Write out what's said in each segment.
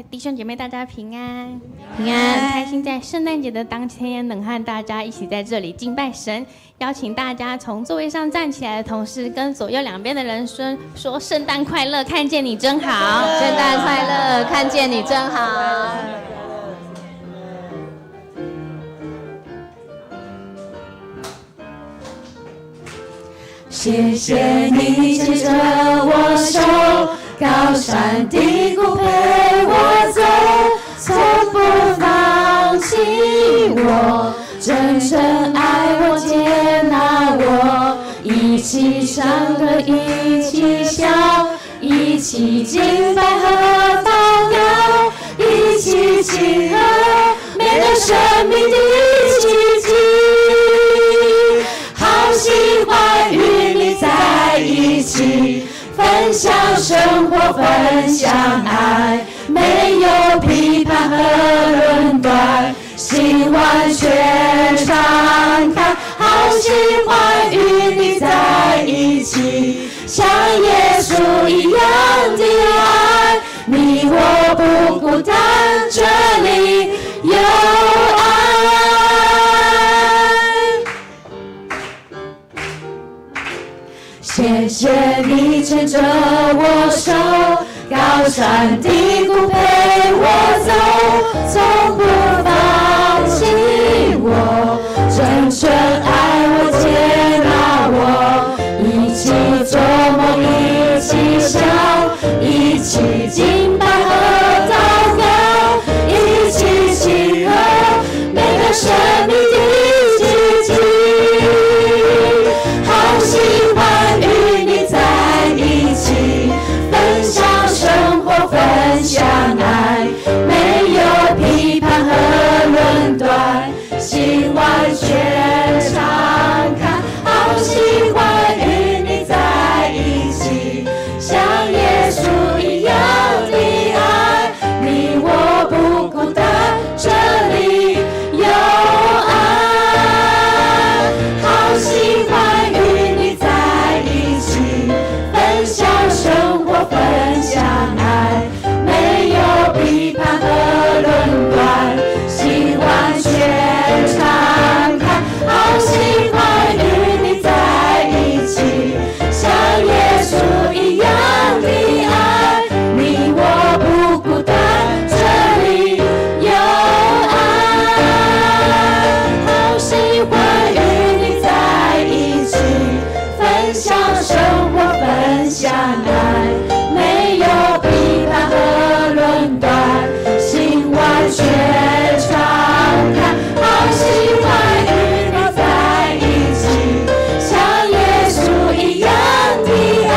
弟兄姐妹，大家平安，平安，很开心在圣诞节的当天能和大家一起在这里敬拜神。邀请大家从座位上站起来的同时，跟左右两边的人说圣诞快乐，看见你真好。圣诞快乐，看见你真好。谢谢你牵着我手，高山低谷陪我走，从不放弃我，真诚爱我接纳我，一起唱歌一起笑，一起敬拜和祷告，一起庆贺每个生命的奇迹。好喜欢与你在一起，分享生活，分享爱，没有批判和论断，心完全敞开。好喜欢与你在一起，像耶稣一样的爱，你我不孤单，这里有爱。谢谢你牵着我手，高山低谷陪我走，从不放弃我，真诚爱我接纳我，一起做梦一起笑，一起敬拜和祷告，一起庆贺每个生命的奇迹。好喜欢与你在一起，分享生活，分享爱，没有批判和论断，心完全敞开。好喜欢与你在一起，像耶稣一样的爱，你我不孤单，这里有爱。好喜欢与你在一起，分享生活，分享爱，没有批判和论断，心完全敞开。好喜欢与你在一起，像耶稣一样的爱，你我不孤单，这里有爱。好喜欢与你在一起，分享生活，分享爱，没有批判和论断，心完全敞开。好喜欢与你在一起，像耶稣一样的爱，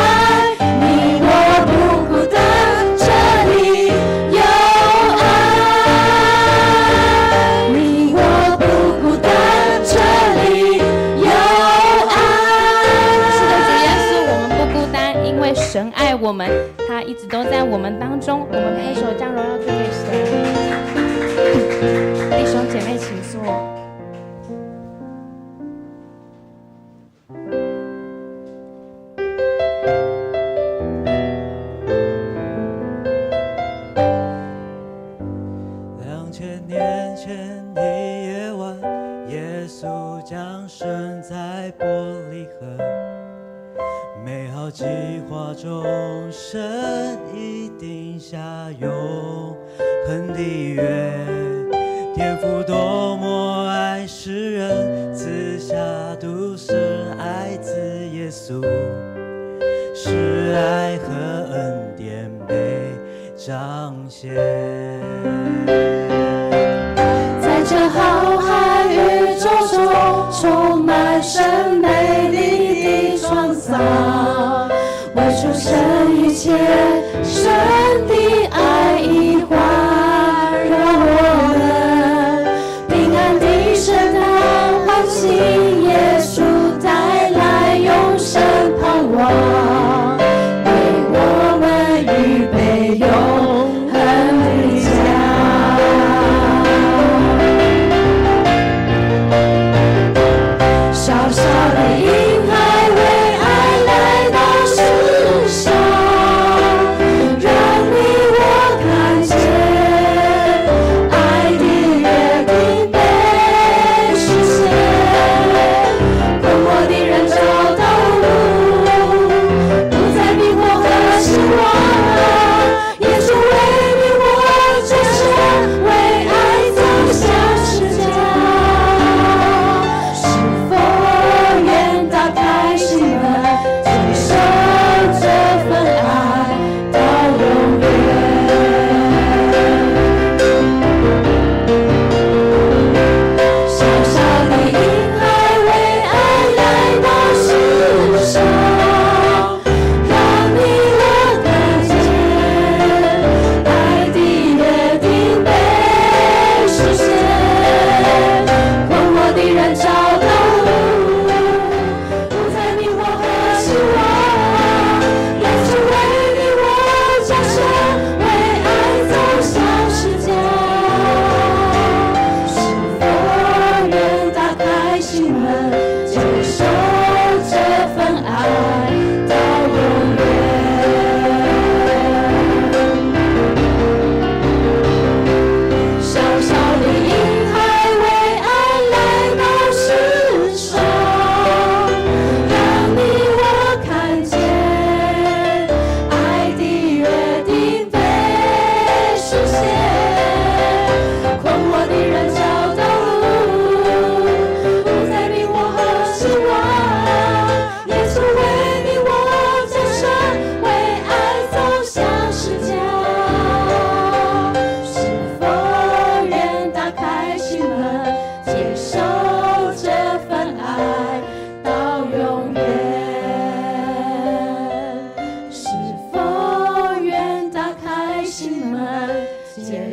你我不孤单，这里有爱，你我不孤单，这里有爱。是的，主耶稣，我们不孤单，因为神爱我们，他一直都在我们当中。我们拍手将荣耀归给神。弟兄姐妹，请坐。2000年前的夜晚，耶稣降生在伯利恒，美好计划中，神已定下永恒的约。天父多么爱世人，赐下独生爱子耶稣，是爱和恩典被彰显。在这浩瀚宇宙中，充满神美丽的创造，为出生一切，神的爱已环绕我们，平安的圣诞欢庆，耶稣带来永生盼望，为我们预备永恒的家。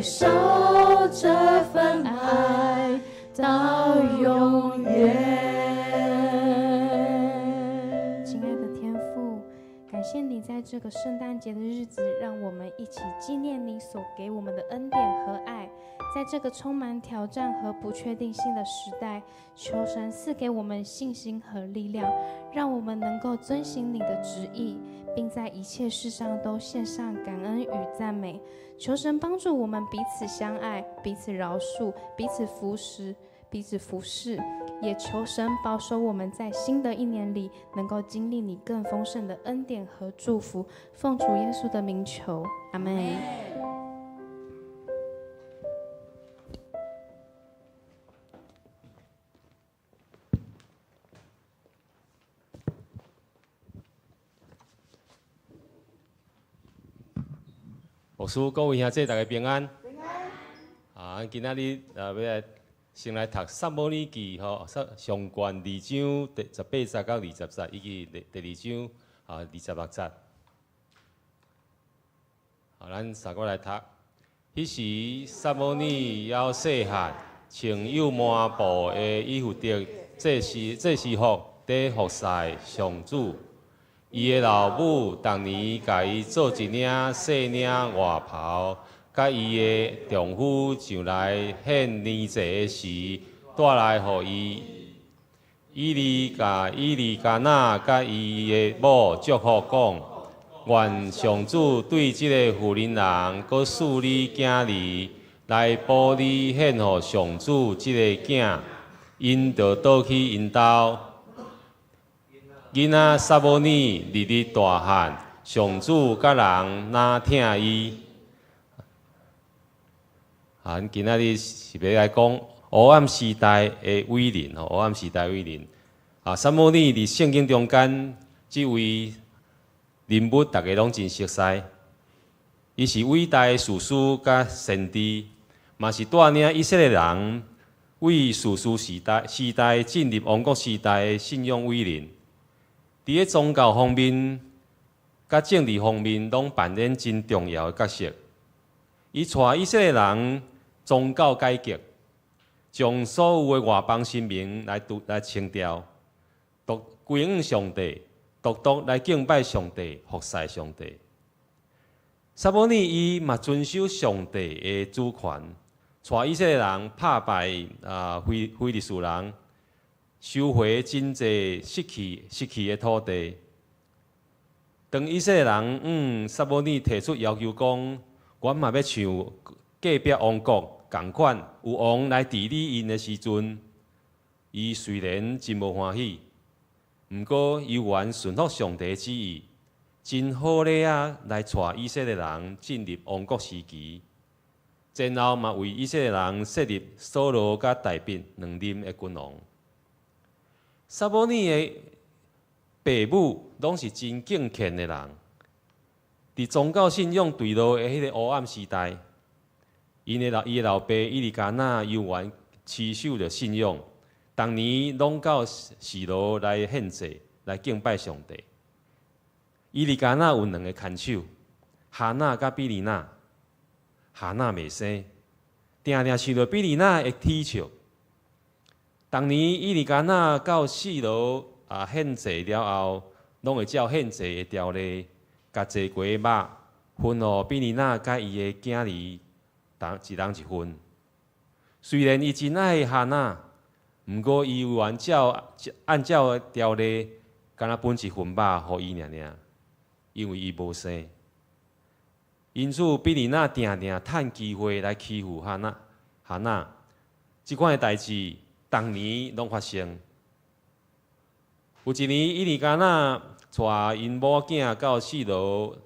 守这份爱到永远。亲爱的天父，感谢你在这个圣诞节的日子，让我们一起纪念你所给我们的恩典和爱。在这个充满挑战和不确定性的时代，求神赐给我们信心和力量，让我们能够遵行你的旨意，并在一切事上都献上感恩与赞美。求神帮助我们彼此相爱，彼此饶恕，彼此扶持，也求神保守我们在新的一年里能够经历你更丰盛的恩典和祝福。奉主耶稣的名求，阿们。牧师、各位兄弟，大家平安。今仔日要来先来读《撒母耳記》上卷2章第18節到20節，以及第2章26節。咱三個來讀。迄時撒母耳還細漢，穿有滿布的衣服的，這是服在服侍上主。伊的老母當年甲伊做一領細領外袍，甲伊的丈夫上來獻年祭時，帶來予伊。伊利加那甲伊的某祝福講：願上主對這個婦人人，閣賜你囝兒，來保你獻予上主這個囝，因就倒去因兜。囡仔撒母耳日日大漢，上主甲人哪聽伊？今仔日是要來講黑暗時代的偉人，黑暗時代偉人。撒母耳佇聖經中間，這位人物大家攏真熟悉。伊是偉大的士師甲先知，嘛是帶領以色列人為士師時代進入王國時代的信仰偉人。伫咧宗教方面、甲政治方面，攏扮演真重要的角色。伊帶以色列人宗教改革，將所有的外邦神明來清掉，歸向上帝，獨來敬拜上帝、服侍上帝。撒母耳伊嘛遵守上帝的主權，帶以色列人打敗非利士人。收回真濟失去的土地。當以色列人撒母耳提出要求講，阮嘛要像隔壁王國同款，有王來治理因的時陣，伊雖然真無歡喜，毋過伊願順服上帝旨意，真好咧來帶以色列人進入王國時期。然後嘛為以色列人設立掃羅甲大衛兩任的君王。撒母耳的父母攏是真敬虔的人，佇宗教信仰墜落的迄個黑暗時代，伊的老爸伊利加那猶原持守着信仰，當年攏到示羅來獻祭，來敬拜上帝。伊利加那有兩個牽手，哈娜甲比利娜，哈娜未生，定定受到比利娜的體笑。當年伊利加那到示羅獻祭了後，攏會照獻祭的條例，甲祭過的肉分予比利娜甲伊的囝兒，一人一份。雖然伊真愛哈娜，毋過伊有按照條例，敢若分一份肉予伊爾，因為伊無生。因此比利娜定定趁機會來欺負哈娜，即款的代誌。當年攏發生。有一年，伊利加那帶因某囝到示羅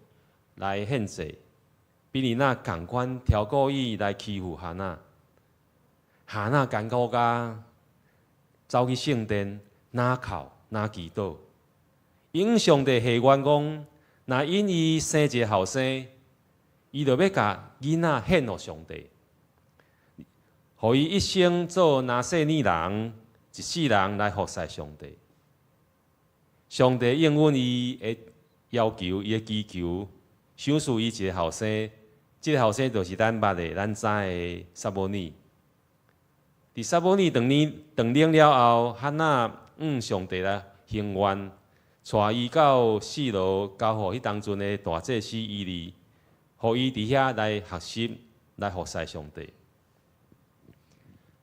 來獻祭，比利娜共款挑故意來欺負哈娜。哈娜艱苦甲走去聖殿拿哭拿祈禱，因上帝下願講，若因伊生一個後生，伊就要甲囡仔獻予上帝。予伊一生做拿細耳人，一世人來服侍上帝。上帝應允伊的要求，伊的祈求，賞賜伊一個後生，一这个后生就是咱捌的、咱知的撒母耳。伫撒母耳长领了后，哈娜上帝来行愿，带伊到示罗，交互迄当阵的大祭司以利，互伊伫遐来学习，来服侍上帝。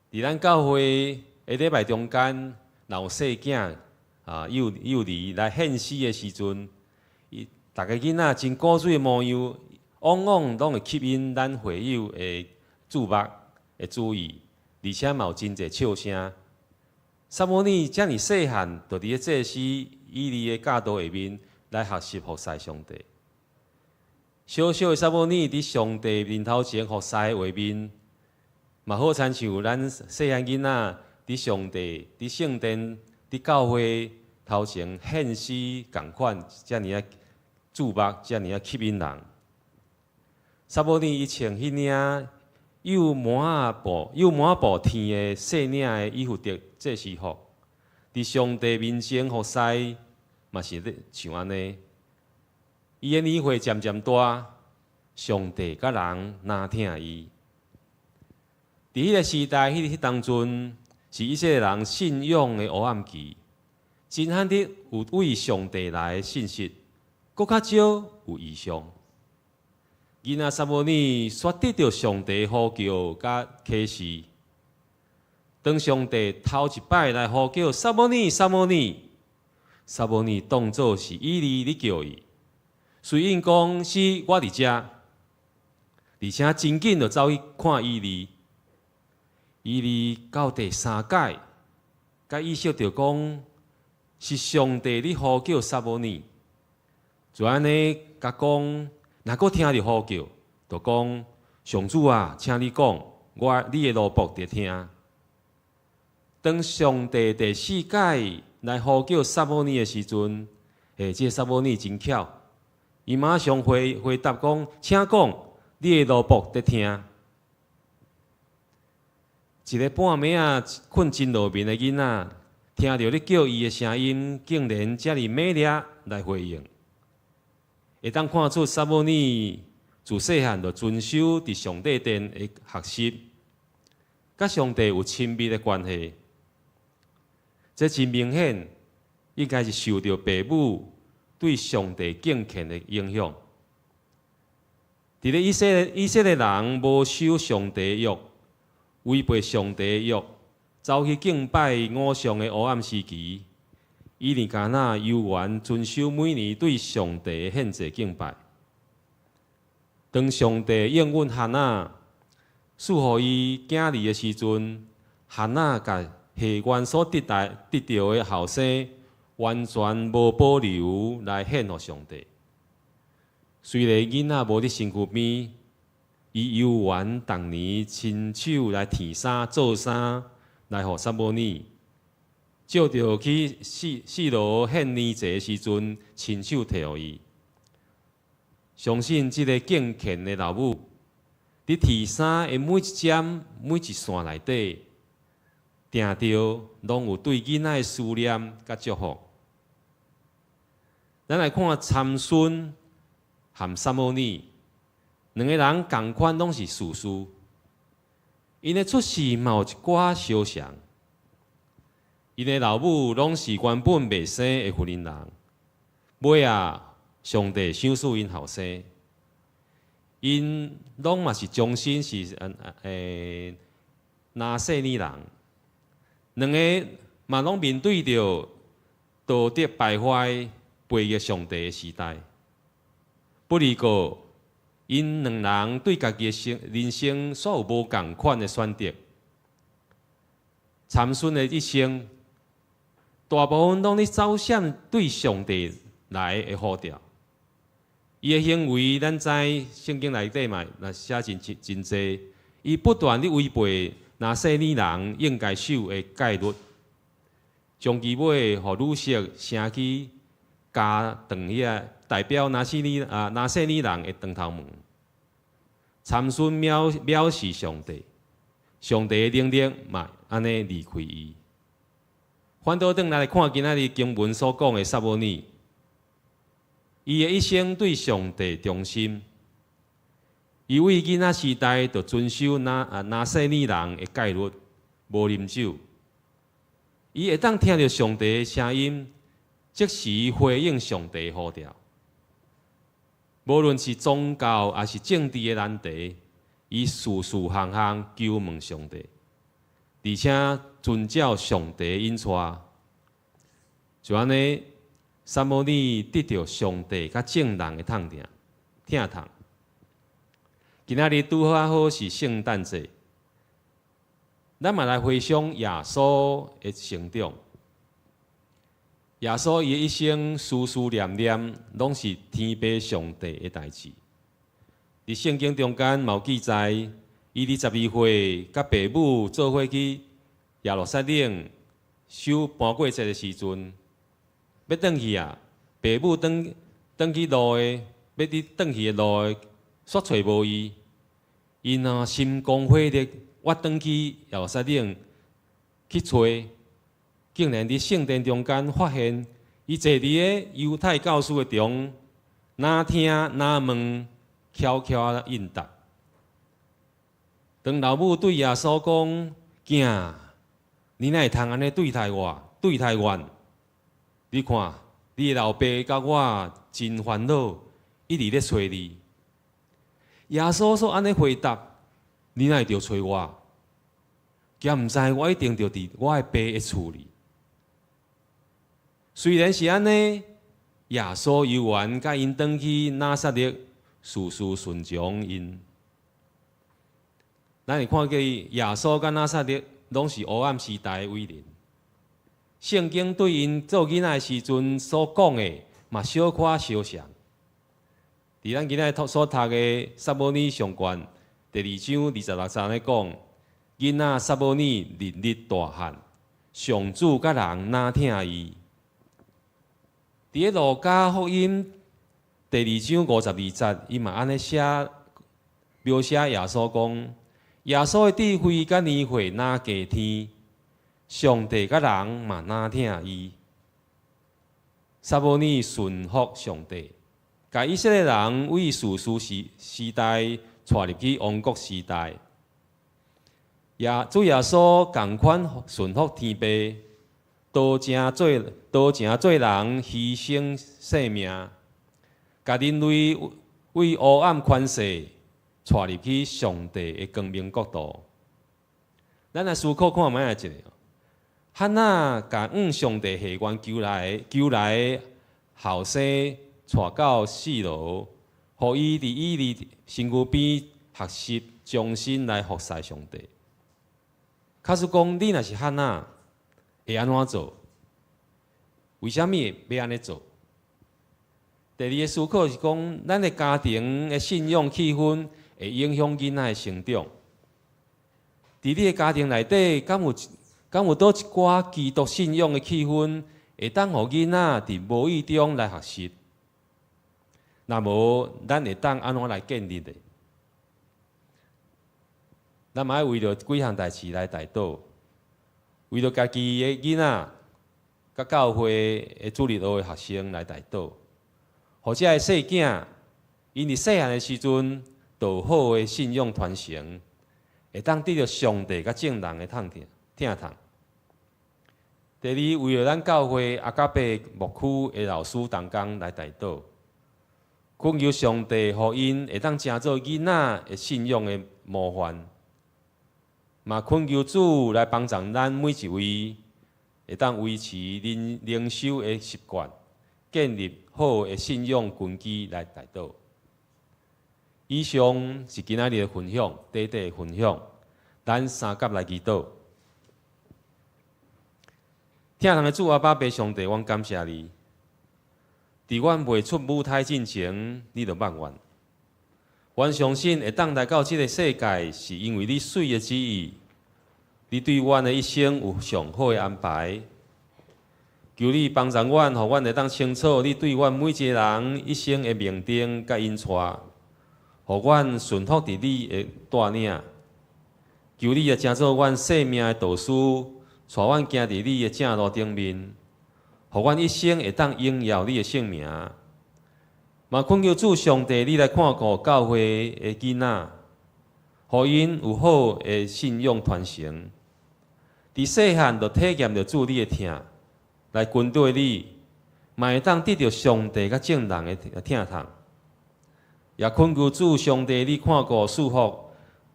伫咱教会的礼拜中间，有细囝幼儿来献诗的时阵，大家囡仔真古锥的模样，往往拢会吸引咱会友的注目、的注意，而且嘛有真侪笑声。撒母耳遮尔细汉，就伫咧祭司以利的教导下面来学习服侍上帝。小小的撒母耳伫上帝面头前服侍的画面，嘛好亲像咱细汉囡仔伫上帝、伫圣殿、伫教会头前献诗共款，遮尔啊注目，遮尔啊吸引人。撒母耳伊穿迄领又满布天的细领的以弗得祭司服，伫上帝面前服侍，嘛是咧像安尼。伊的年岁渐渐大，上帝甲人哪听伊。伫迄个时代，迄当阵是以色列人信仰的黑暗期，真罕得有为上帝来的信息，搁较少有异象。囡仔撒母耳煞得到上帝呼叫甲启示。当上帝头一摆来呼叫撒母耳，撒母耳，撒母耳当作是以利咧叫伊，随应讲是我伫遮，而且真紧就走去看以利。以利到第3届，甲意识到讲是上帝咧呼叫撒母耳，就安尼甲讲。若阁听着呼叫，就讲上主啊，请你讲，你的奴仆伫听。当上帝第4届来呼叫撒母耳的时阵，这撒母耳真巧，伊马上回答讲，请讲，你的奴仆伫听。一个半暝啊困真落眠的囡仔，听到你叫伊的声音，竟然遮尔美丽来回应。会当看出撒母耳自细汉就遵守伫上帝殿的学习，甲上帝有亲密的关系。这真明显，应该是受到父母对上帝敬虔的影响。伫咧以色列人无守上帝的约，违背上帝的约，走去敬拜偶像的黑暗时期。伊尼加那悠原遵守每年对上帝的献祭敬拜。当上帝应允哈娜赐予伊囝儿的时阵，哈娜甲下愿所得到的后生，完全无保留来献予上帝。虽然囡仔无伫身躯边，伊悠原逐年亲手来添衫、做衫，来予撒母耳。照着去示罗献年祭的时阵，亲手摕予伊。相信即个敬虔的老母，伫提衫的每一针、每一线内底，定着拢有对囡仔的思念甲祝福。咱来看参孙和撒母耳，两个人同款拢是士师，因的出世嘛有一寡相像。因的老母拢是原本袂生的妇人人，尾啊，上帝赏赐因后生，因拢嘛是终身是拿细尼人，两个嘛拢面对着道德败坏、背逆上帝的时代。不过，因两人对家己的人生煞有无共款的选择。参孙的一生，大部分拢咧走向对上帝来的呼召。伊的行为，咱知圣经内底嘛，那写真济。伊不断咧违背拿细尼人应该守的戒律，将其尾互女色升起加长遐代表拿细尼人的长头毛。参孙藐视上帝，上帝的灵力嘛安尼离开伊。反倒转来看今仔日经文所讲的撒母耳，伊的一生对上帝忠心，伊为囡仔时代就遵守拿细耳人的戒律，无啉酒。伊会当听到上帝的声音，即时回应上帝的呼召。无论是宗教还是政治的难题，伊事事项项求问上帝，而且遵照上帝的引带。就安尼，撒母耳得到上帝甲正人的听痛。今仔日拄好是圣诞节，咱嘛来回想耶稣的成长。耶稣伊一生思思念念，拢是天父上帝的代志。伫圣经中间嘛有记载，伊伫12岁，甲爸母做伙去耶路撒冷守搬过节的时阵，要转去啊，爸母转去路的，要伫转去的路的，煞找无伊，因啊心光火热，我转去耶路撒冷去找。竟然伫圣殿中间发现，伊坐伫个犹太教师的中，哪听哪问，悄悄应答。当老母对耶稣讲：“囝，你哪会通安尼对待我？你看，你的老爸甲我真烦恼，一直咧找你。”耶稣说安尼回答：“你哪会着找我？惊毋知我一定着伫我的爸的厝里。”虽然是安尼，耶稣犹原甲因转去拿撒勒，事事顺从因。咱会看见耶稣甲拿撒勒拢是黑暗时代的伟人。圣经对因做囡仔的时阵所讲的，嘛小可相像。伫咱今仔所读的撒母耳上卷第2章26章咧讲，囡仔撒母耳日日大汉，上主甲人哪听伊。伫个路加福音第2章52节，伊嘛安尼描写耶稣讲：耶稣的智慧甲年岁哪加天，上帝甲人嘛哪听伊。撒母耳顺服上帝，甲以色列人为士师时代带入去王国时代。主耶稣共款顺服天父。多正做人牺牲性命，甲人类为黑暗权势带入去上帝的光明国度。咱来思考看卖一个，汉娜甲上帝下愿求来后生带到示罗，互伊伫伊哩身躯边学习，重新来服侍上帝。假使讲你若是汉娜，会安怎做？为什么要安尼做？第二个思考是讲，咱的家庭的信仰气氛会影响囡仔的成长。伫你的家庭内底，敢有倒一寡基督信仰的气氛，会当互囡仔伫无意中来学习？那无，咱会当安怎来建立的？咱嘛爱为着几项代志来祷告。为着家己的囡仔，甲教会的主日学的学生来祷告，或者细囝，因伫细汉的时阵，就好的信仰传承，会当得到上帝甲正人的听痛。第二，为了咱教会阿甲贝牧区的老师同工来祷告，恳求上帝，互因会当成做囡仔的信仰的模范。嘛，恳求主来帮助咱每一位，会当维持灵修的习惯，建立好的信仰根基来达到。以上是今仔日的分享，短短的分享，咱三甲来祈祷。听人的主阿爸爸上帝，阮感谢你，伫阮未出舞台之前，你就捌阮。阮相信会当来到这个世界，是因为你水的旨意，你对阮的一生有上好的安排。求你帮助阮，互阮会当清楚你对阮每一个人一生的命定甲引带，互阮顺服伫你的带领。求你也成做阮生命的导师，带阮行伫你的正路顶面，互阮一生会当荣耀你的圣名。嘛恳求主上帝，你来看顾教会的囡仔，互因有好的信仰传承。伫细汉就体验着主你的疼，来跟对你，嘛会当得到上帝甲正人的疼痛。也恳求主上帝，你看顾祝福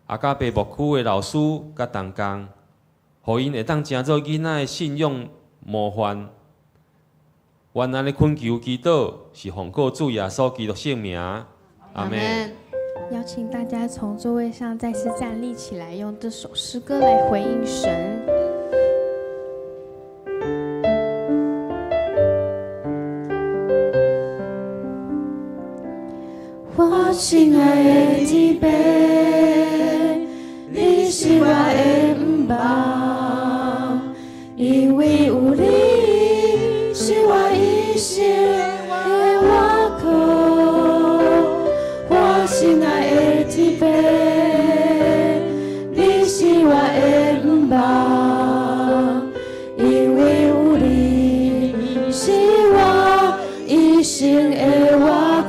阿加贝牧区的老师甲同工，互因会当成做囡仔的信仰模范。愿安尼恳求祈祷，是奉告主耶稣基督圣名，阿门。邀请大家从座位上再次站立起来，用这首诗歌来回应神。我亲爱的天父，你是我的恩帮，因为有你是我一生的依靠。我亲爱的天父，你是我的恩帮，因为有你是我一生的依靠。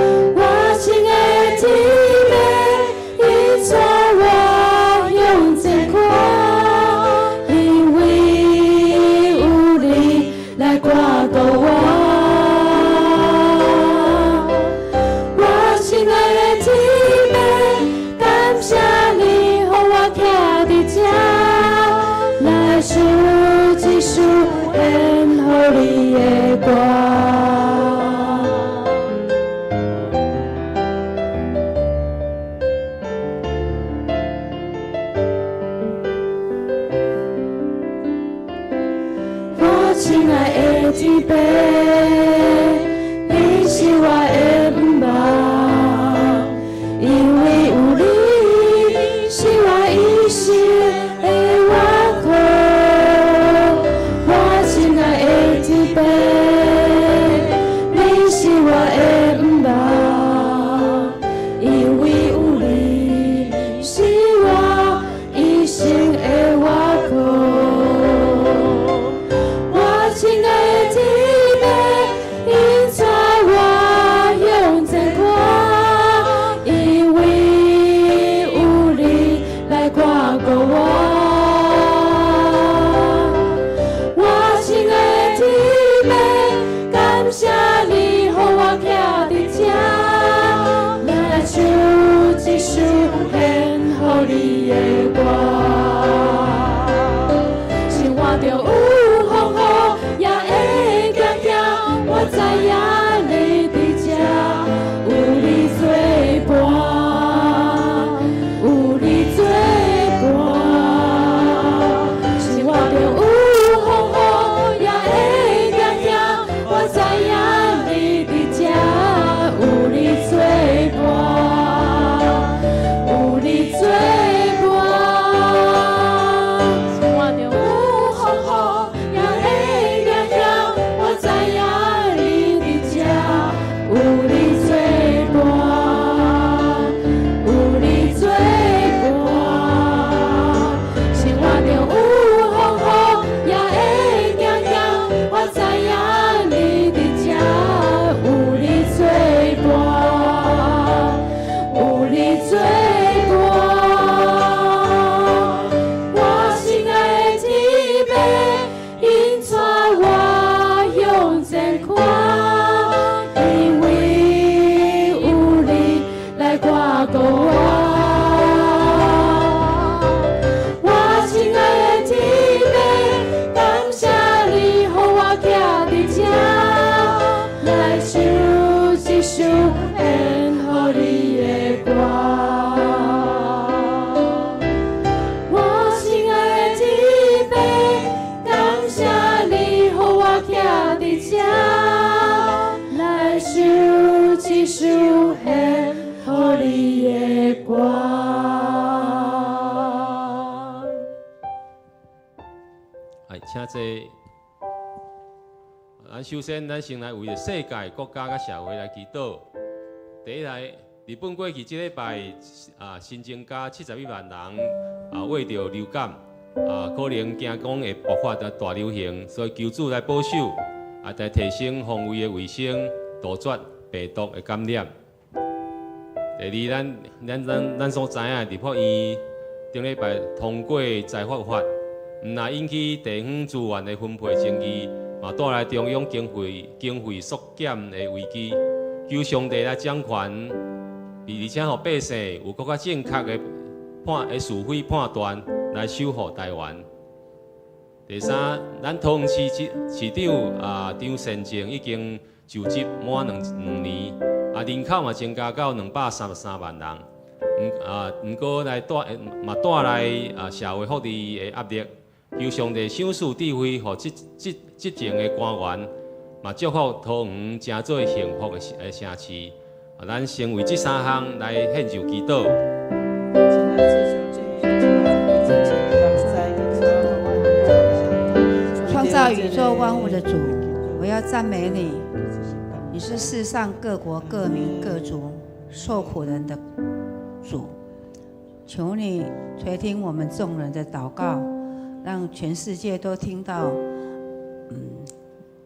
亲爱的天父，你是我的恩帮，因为有你是我一生的依靠。我亲爱的天父，你是我的恩帮，因为有你是我一生的依靠。请坐。首先，咱先来为着世界、国家甲社会来祈祷。第一来，日本过去这礼拜新增加71万人为着流感可能惊讲会爆发大流行，所以求主来保守，来提升phòng衛的衛生，杜絕病毒的感染。第二，咱所知影，立法院頂禮拜通過財法法，唔但引起地方資源的分配爭議，嘛帶來中央經費縮減的危機。求上帝來掌權，而且讓百姓有更加正確的是非判斷來守護台灣。第三，咱桃園市長張善政已經就職滿2年，人口嘛增加到233萬人。不過帶來社會福利的壓力。求上帝賞賜智慧，予執政的官員，嘛祝福桃園成做幸福的城市。咱先為這3項來獻上祈禱。創造宇宙萬物的主，我要讚美你。你是世上各國各民各族受苦人的主，求你垂聽我們眾人的禱告，讓全世界都聽到，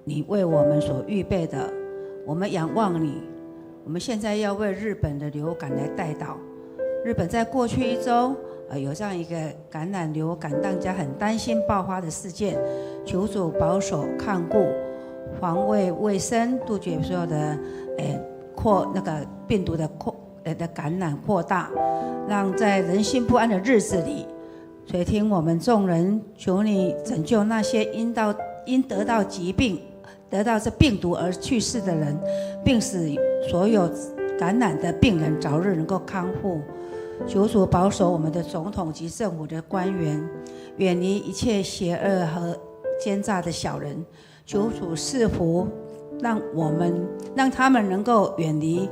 你為我們所預備的。我們仰望你。我們現在要為日本的流感來代禱。日本在過去1周，有這樣一個感染流感，大家很擔心爆發的事件，求主保守看顧，防衛生，杜絕所有的那個病毒的感染擴大，讓在人心不安的日子裡，垂聽我們眾人，求你拯救那些因得到疾病、得到這病毒而去世的人，並使所有感染的病人早日能夠康復。求主保守我們的總統及政府的官員，遠離一切邪惡和奸詐的小人。求主賜福，讓他們能夠遠離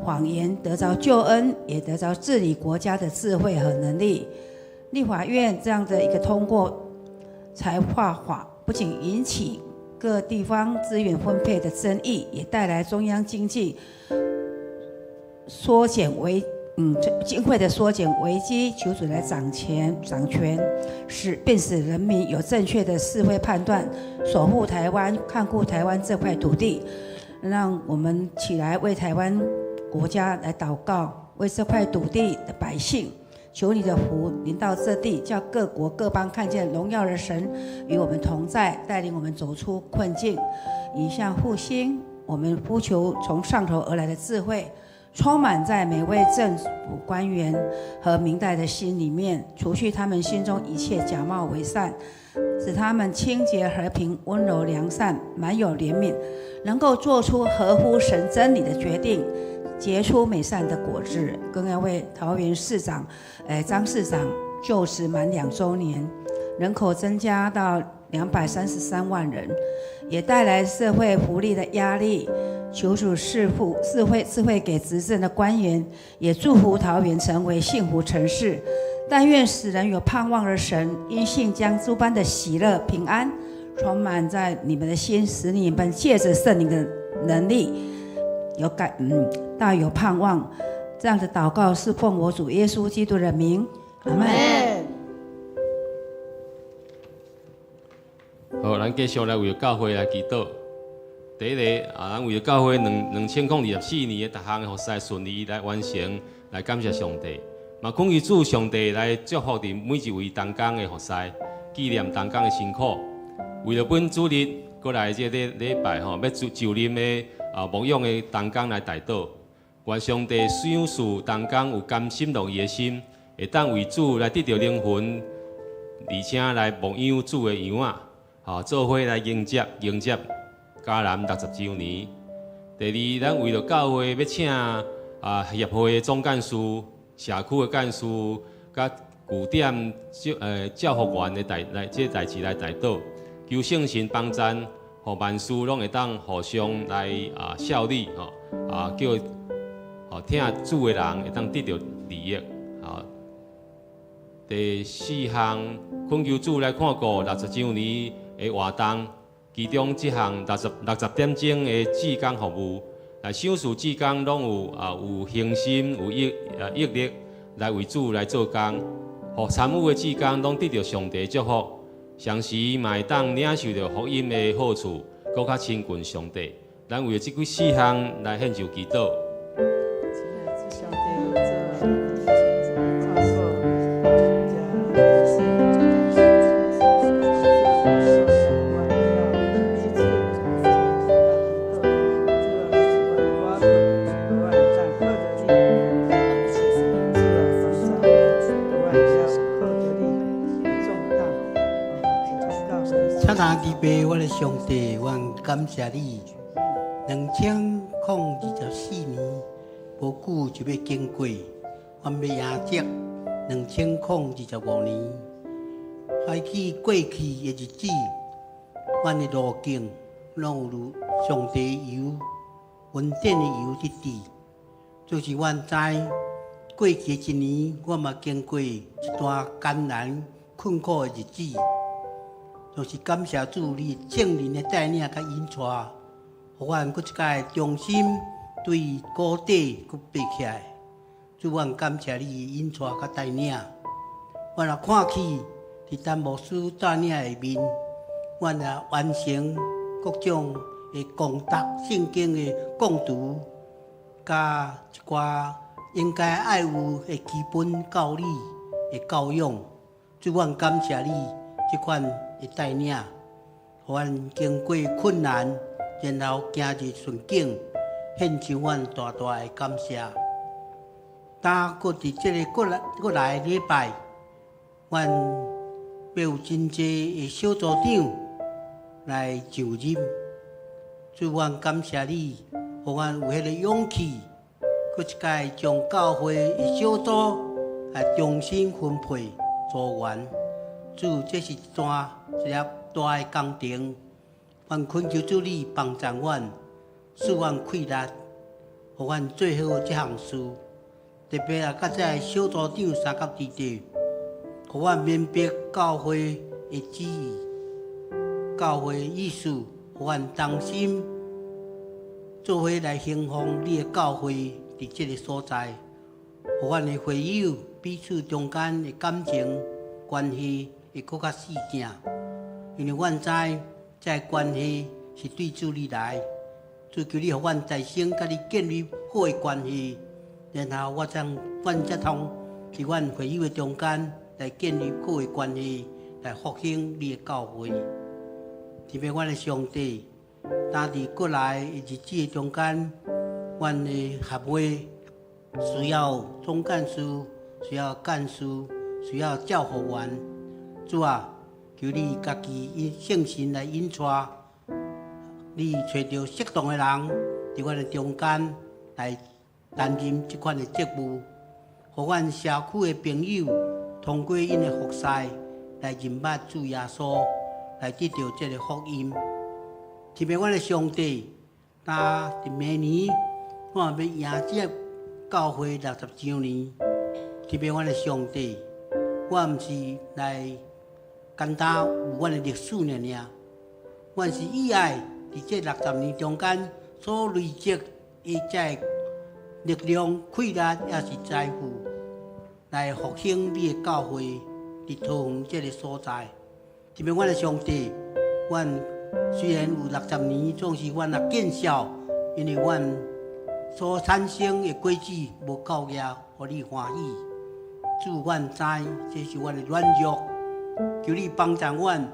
謊言，得着救恩，也得着治理國家的智慧和能力。立法院這樣的一個通過財劃法，不僅引起各地方資源分配的爭議，也帶來中央經濟經費的縮減危機。求主來掌權，並使人民有正確的是非判斷，守護台灣，看顧台灣這塊土地。讓我們起來為台灣國家來禱告，為這塊土地的百姓，求你的福臨到這地，叫各國各邦看見榮耀的神與我們同在，帶領我們走出困境。以向復興，我們呼求從上頭而來的智慧，充滿在每位政府官員和民代的心裡面，除去他們心中一切假冒偽善，使他們清潔和平、溫柔良善，滿有憐憫，能夠做出合乎神真理的決定，結出美善的果子。更要為桃園市長張市長就職滿2週年，人口增加到233萬人，也帶來社會福利的壓力。求主賜福智慧給執政的官員，也祝福桃園成為幸福城市。但願使人有盼望的神，因信將諸般的喜樂平安充滿在你們的心，使你們借着聖靈的能力大有盼望。這樣的禱告是奉我主耶穌基督的名，阿們。好，咱繼續來為教會來祈禱。第一個咱為教會2024年的各項的服事順利來完成，來感謝上帝。嘛，懇求主上帝來祝福伫每一位同工的服事，紀念同工的辛苦。為了本主日過來這個禮拜要就任的牧養的同工來代禱，願上帝賞賜同工有甘心樂意的心，會當為主來得到靈魂，而且來牧養主的羊仔，做伙來迎接嘉南60週年。第二，咱為了教會要請協會的總幹事、社區的幹事、甲據點教學員的這代志來代禱，求聖神幫贊，讓萬事攏會當互相來效力，叫聽主的人會當得到利益。第四項，懇求主來看顧60週年的活動。其中這項60點鐘的志工服務，來賞賜志工攏有恆心、有毅力來為主來做工，讓參與的志工攏得到上帝祝福，同時嘛會當領受到福音的好處，搁较亲近上帝。咱为了即几4项来献上祈祷。请大慈悲，我的上帝，我感谢你。2024年无久就要经过，我要迎接2025年。开始过去的日子，阮的路径拢有上帝油、恩典的油伫滴。就是阮知过去一年，我嘛经过一段艰难困苦的日子。就是感谢主，你圣灵的带领甲引带，互阮搁一摆重新对高地搁爬起来。主，阮感谢你引带甲带领。阮若看去伫丹牧师带领下面，阮也完成各种的攻读圣经的讲读，甲一寡应该爱有的基本教理的教养。主，阮感谢你这款的带领，互阮经过困难，然后行入顺境，献上阮大大的感谢。当搁伫这个过来礼拜，阮要有真济的小组长来就任。主，阮感谢你，互阮有迄个勇气，搁一摆将教会的小组来重新分配组员。主，这是一粒大的工程，阮恳求主你帮助阮，使阮气力，互阮做好这项事。特别啊，甲这小组长三甲弟弟，互阮明白教会的旨意、教会的意思，互阮同心做伙来兴旺你的教会伫这个所在，互阮的会友彼此中间的感情关系会更较细正。因为阮知这关系是对主你来，主求你互阮在生甲你建立好的关系，然后阮才通伫阮会友的中间来建立好的关系，来复兴你的教会。特别阮的上帝，当伫过来的日子的中间，阮的合会需要总干事，需要干事，需要教务员。主啊，求你家己以圣神来引带，你找到适当的人伫阮的中间来担任这款的职务，互阮社区的朋友通过因的服侍来认捌主耶稣，来得到这个福音。特别阮的上帝，那伫明年我要迎接教会60周年。特别阮的上帝，我毋是来简单有阮的历史尔，阮是以爱伫这60年中间所累积的这力量、气力也是财富，来复兴你的教会伫桃园这个所在。特别阮的上帝，阮虽然有60年，总是阮也见笑，因为阮所产生的果子无够额，互你欢喜。主，阮知这是阮的软弱，求你帮助阮，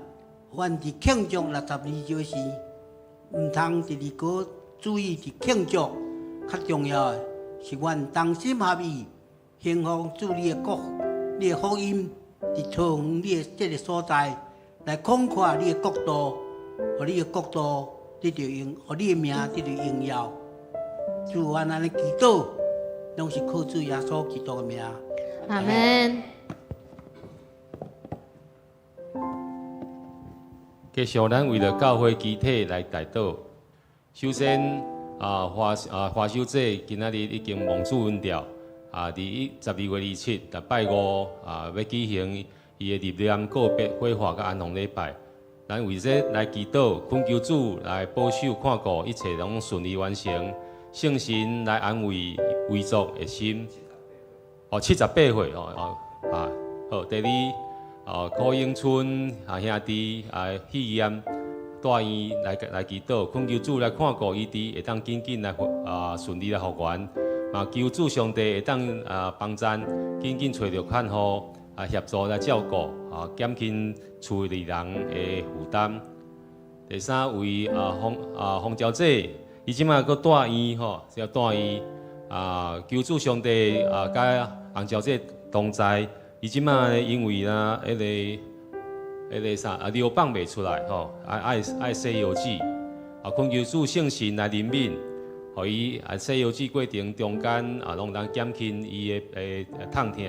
阮伫庆祝60年就是毋通直直搁注意伫庆祝，较重要的是阮同心合意，兴旺主你的福音伫桃园你的这个所在，来广阔你的国度，互你的国度得到互你的名得到荣耀。主，阮安尼祈祷，拢是靠主耶稣基督的名。阿门。继续，咱为了教会集体来代祷。首先，花修节今仔日已经蒙主恩调，伫12月27日，拜五要举行伊的入念告别火化甲安放礼拜。咱为这来祈祷，恳求主来保守看顾，一切拢顺利完成。圣神来安慰遗族的心。78岁好，第二，柯永春兄弟肺炎带院来祈祷，恳求主来看顾伊哋，会当紧紧来顺利来复原。嘛，求主上帝会当帮咱紧紧找到看护协助来照顾减轻厝里人的负担。第三位洪小姐，伊即马搁带院吼，要带院求主上帝甲洪小姐同在。伊即马因为迄个流放袂出来吼，爱洗药剂，恳求主圣神来怜悯，互伊洗药剂过程中间拢能减轻伊的痛痛。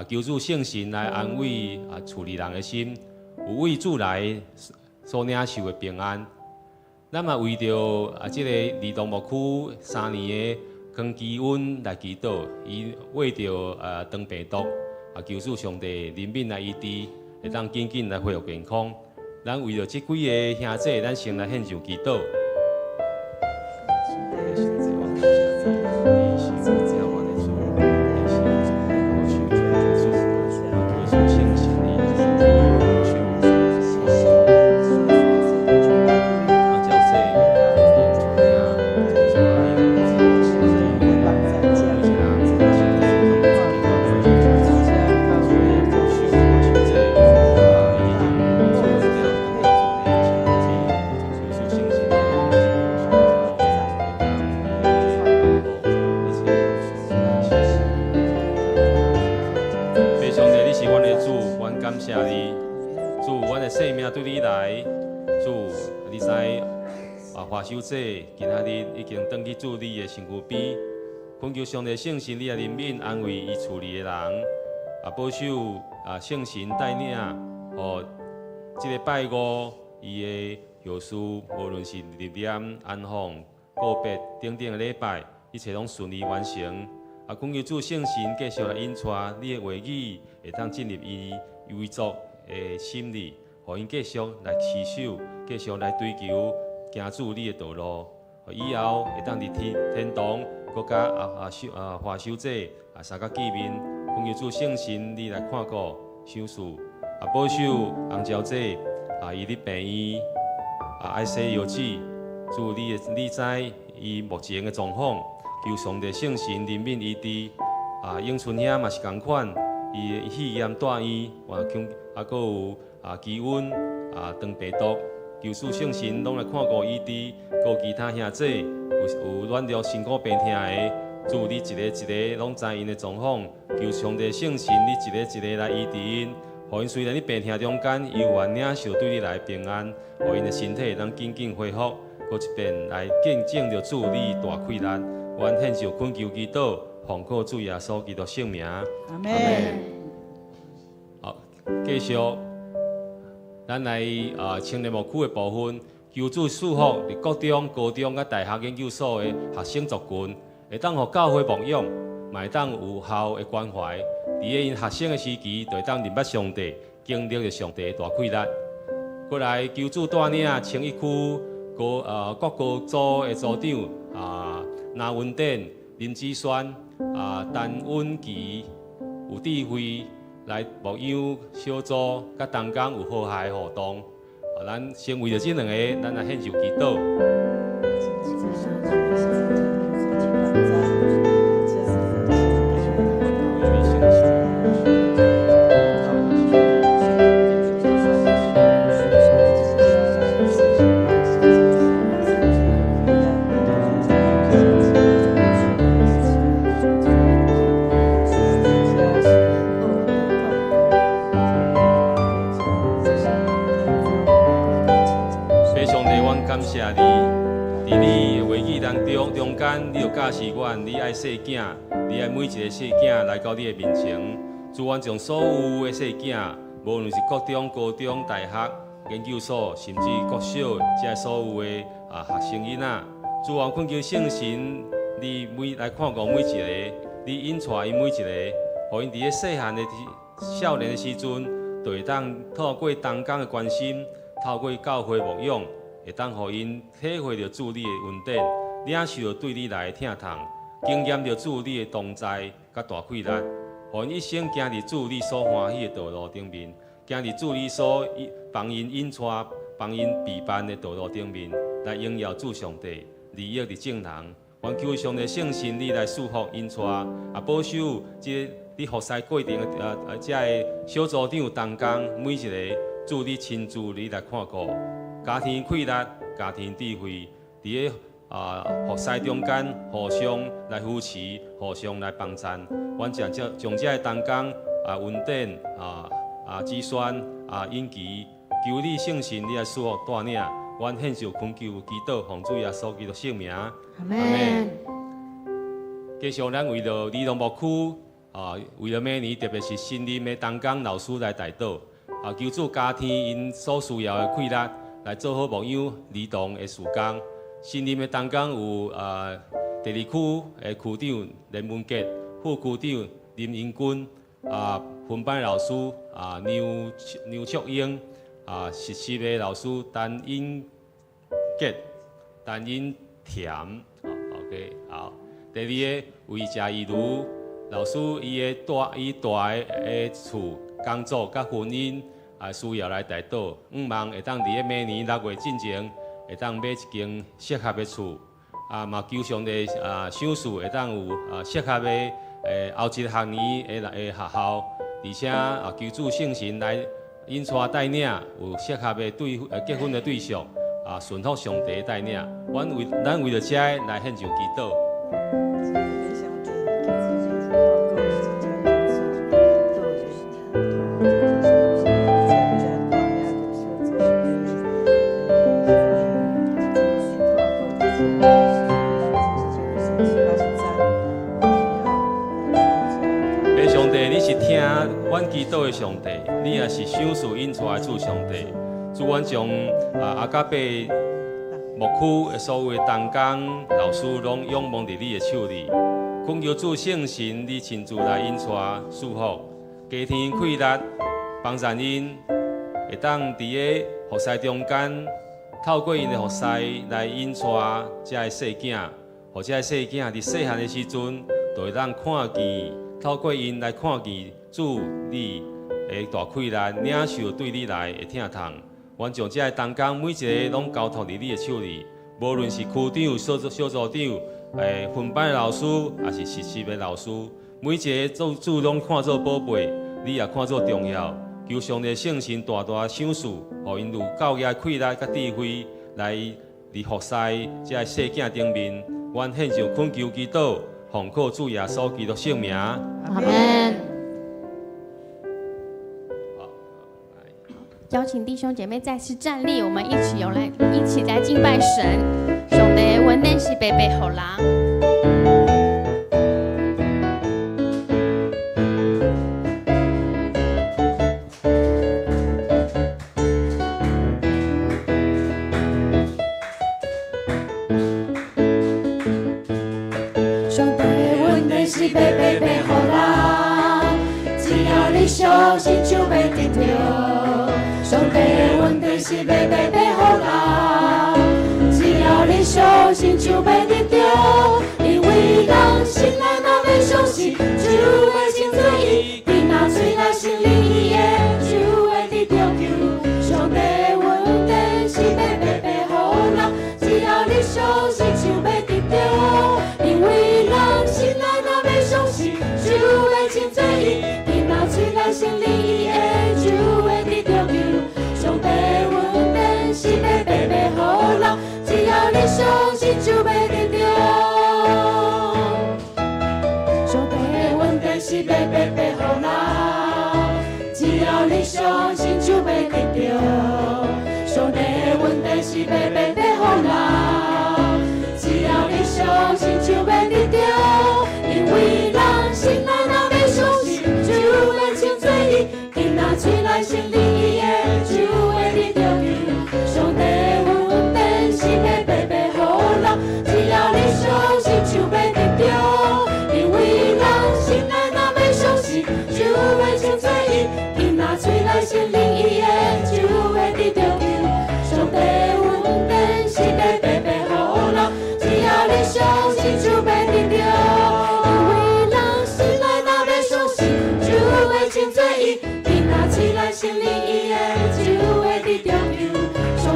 求主圣神来安慰厝里人的心，有为主来所领受的平安。咱嘛为着即个儿童牧区3年的康基恩来祈祷，伊为着肠病毒求主上帝怜悯来医治，会当紧紧来恢复健康。咱为着即几个兄弟，咱先来献上祈祷。修者今仔日已经登去住你的身躯边，恳求上帝圣神你的怜悯安慰伊厝里的人，保守圣神带领，即个拜五伊的药事，无论是入殓、安放、告别等等的礼拜，一切拢顺利完成。恳求主圣神继续来引带你的话语，会当进入伊遗族的心里，互因继续来持守，继续来追求。行主你的道路，以后会当伫天堂，国家华修者三角见面，恳求主圣神你来看顾、修饰，保守洪小姐伊伫病院爱洗药剂，主你知伊目前的状况，求上帝圣神怜悯伊治。永春兄嘛是同款，伊肺炎带院，还有基恩肠病毒。求主圣神拢来看顾伊治，有其他兄弟有软弱身躯病痛的，主你一个拢知因的状况，求上帝圣神你一个来医治因，互因虽然你病痛中间，依然领受对你来平安，互因的身体能紧紧恢复，搁一遍来见证着主你大快乐。愿献上恳求祈祷，奉靠主耶稣基督圣名。阿门。好，继续。咱来青年牧区的部分，求主祝福伫国中、高中、甲大学研究所的学生族群，会当互教会牧养，嘛会当有效的关怀。伫个因学生的时期，就会当认捌上帝，经历着上帝的大快乐。过来求主带领青一区各高组的组长那文典、林子轩、陈允琪、有智慧。来牧养小组，甲同工有和谐互动。咱先为着这两个，咱来献上祈祷。中间，你要教示阮，你爱细囝，你爱每一个细囝来到你的面前。主愿将所有的细囝，无论是国中、高中、大学、研究所，甚至国小，这所有的学生囡仔，主愿恳求圣神，你来看顾每一个，你引带因每一个，互因伫咧细汉的少年的时阵，就会当透过同工的关心，透过教会牧养，会当互因体会到主你的恩典。领受对你来的疼痛，经验着主你的同在甲大快乐，互因一生行伫主你所欢喜的道路顶面，行伫主你所帮因引带帮因备办的道路顶面来荣耀主上帝，利益的正人。愿求上帝圣神你来祝福因带，保守这你服侍过程这个小组长同工每一个，祝你亲自你来看顾，家庭快乐，家庭智慧，伫个服侍中间互相来扶持，互相来帮衬。阮将这个同工稳定子孙引旗，求你圣神你来祝福带领。阮献上恳求祈祷，奉主耶稣基督圣名。阿门。继续，咱为了儿童牧区为了明年，特别是新任的同工老师来带导求主加添因所需要的快乐，来做好牧养儿童的事工。新任的同工有第2区的区长林文杰，副区长林英君，分班老师牛卓英。实习的老师陈英杰、陈英甜，OK， 好。第2个为谢义如老师，伊大的厝工作甲婚姻需要来带导，望会当伫个明年6月进前，会当买一间适合的厝，嘛求上帝赏赐会当有适合的后一学年的学校，而且求主圣神来。因带带领有适合的结婚的对象，顺服上帝的带领。咱为了这来献上祈祷。上帝，你是听阮祈祷的上帝，你也是赏赐因带的主上帝。主阮将阿甲贝牧区的所有的同工老师，拢仰望伫你的手里。恳求主圣神，你亲自来因带祝福，加添快乐，帮助因会当伫个服侍中间，透过因的服侍来因带这个细囝，或者细囝伫细汉的时阵，就会当看见。透过因来看见主你的大快乐，领受对你来的疼痛。阮将这同工每一个拢交托伫你的手里，无论是区长、小组长、分班的老师，也是实习的老师，每一个主拢看作宝贝，你也看作重要。求上帝圣神大大赏赐，互因有教育、快乐、甲智慧来服侍这个世界顶面。阮献上恳求祈祷。奉靠主耶稣基督圣名，阿门。邀请弟兄姐妹再次站立，我们一起来敬拜神。上帝的恩典是白白予人。是白白白予人，只要你相信就袂得着。上帝的恩典是白白白予人，只要你相信就袂得着。因为人心内若袂相信，就会真做伊；你若嘴内心里伊的，就会得着救。上帝的恩典是白白白予人，只要你相信就袂得着。因为人心内就会真做伊，你若嘴内心里伊的，就会得着救。上帝恩典是白白白予人，只要你相信就会得着。上帝恩典是白白白予人，只要你相信就会得着。上帝恩典是白白白予人，只要你相信就会得着。因为人心内若袂相信，就会真做伊；你若嘴内心里伊的，就会得着救。上帝恩典是白白白予人，只要你相信就会得着。因为人心内若袂相信，就会真做伊；你若嘴内心里伊的，就会得着救。上帝恩典是白白白予人，只要你相信就会得着。真做伊，你若嘴内心里伊的，就会得着救。上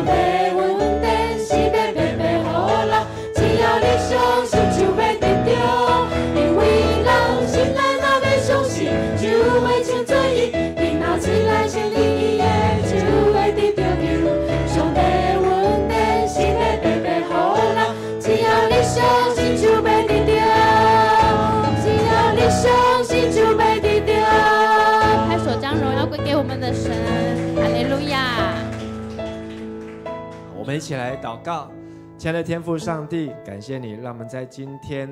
会称作义，因脑起来先你伊的就会得着救。上帝稳定是要白白予人，只要你相信就要得着，只要你相信就要得着。拍手将荣耀归给我们的神，哈利路亚。我们一起来祷告。亲爱的天父上帝，感谢你，让我们在今天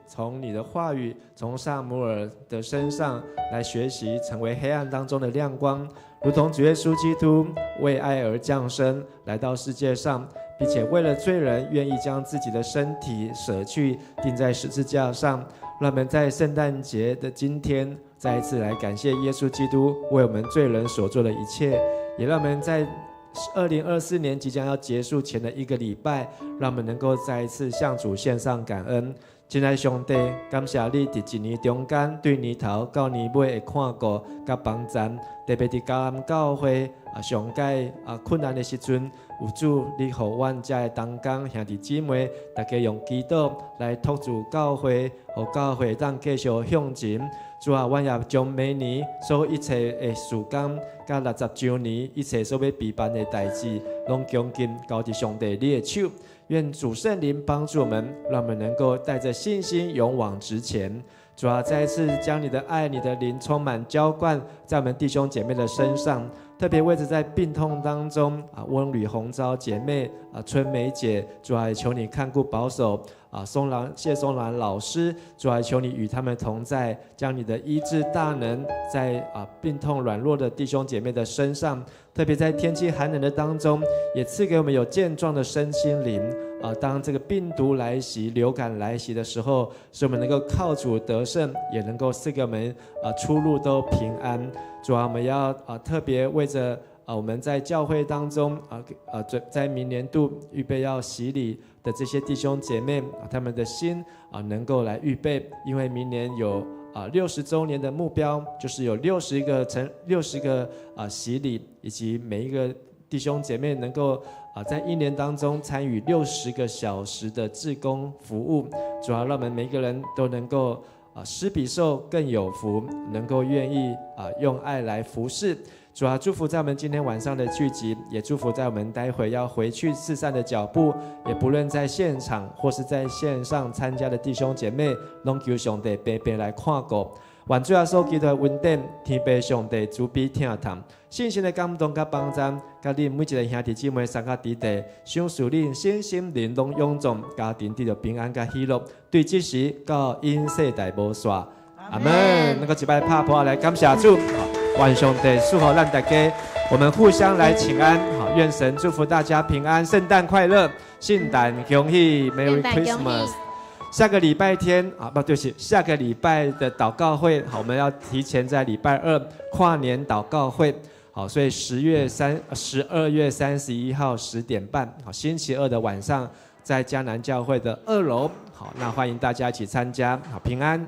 从你的话语，从撒母耳的身上来学习，成为黑暗当中的亮光，如同主耶稣基督为爱而降生，来到世界上，并且为了罪人愿意将自己的身体舍去，钉在十字架上。让我们在圣诞节的今天，再一次来感谢耶稣基督为我们罪人所做的一切，也让我们在2024年即将要结束前的1个礼拜，让我们能够再一次向主献上感恩。亲爱的上帝，感谢你在一年中间对年头到年尾的看顾甲帮赞，特别在迦南教会上界困难的时阵，有主你予阮遮的同工兄弟姊妹，大家用祈祷来托住教会，予教会当继续向前。主啊，阮也将明年所有一切的事工，甲60周年一切所要备办的代志，拢恭敬交伫上帝你的手。愿主圣灵帮助我们，让我们能够带着信心勇往直前。主啊，再一次将你的爱、你的灵充满浇灌在我们弟兄姐妹的身上，特别为着在病痛当中温吕红昭姐妹春梅姐，主啊，求你看顾保守谢松兰老师，主啊，求你与他们同在，将你的医治大能在病痛软弱的弟兄姐妹的身上，特别在天气寒冷的当中，也赐给我们有健壮的身心灵当这个病毒来袭、流感来袭的时候，使我们能够靠主得胜，也能够赐给我们出入都平安。主啊，我们要特别为着我们在教会当中在明年度预备要洗礼的这些弟兄姐妹他们的心能够来预备，因为明年有60周年的目标，就是有60个洗礼，以及每一个弟兄姐妹能够在1年当中参与60个小时的志工服务。主要让我们每一个人都能够施比受更有福，能够愿意用爱来服侍。主啊，祝福在我们今天晚上的聚集，也祝福在我们待会要回去四散的脚步，也不论在现场或是在线上参加的弟兄姐妹，拢求上帝白白来看顾。愿主耶稣基督的恩典，天父上帝慈悲疼痛，信心的感动甲帮赞，甲恁每一个兄弟姊妹三甲弟弟，享受恁身心灵拢永壮，家庭得到平安甲喜乐，对这时到因世代无煞。阿门。能够一摆拍破来感谢主，愿上帝祝福咱大家，我们互相来请安。好，愿神祝福大家平安，圣诞快乐，圣诞恭喜 ，Merry Christmas。下个礼拜天对不起，下个礼拜的祷告会，好，我们要提前在礼拜2跨年祷告会，好，所以12月31号10点半，好，星期二的晚上，在迦南教会的2楼，好，那欢迎大家一起参加，好，平安。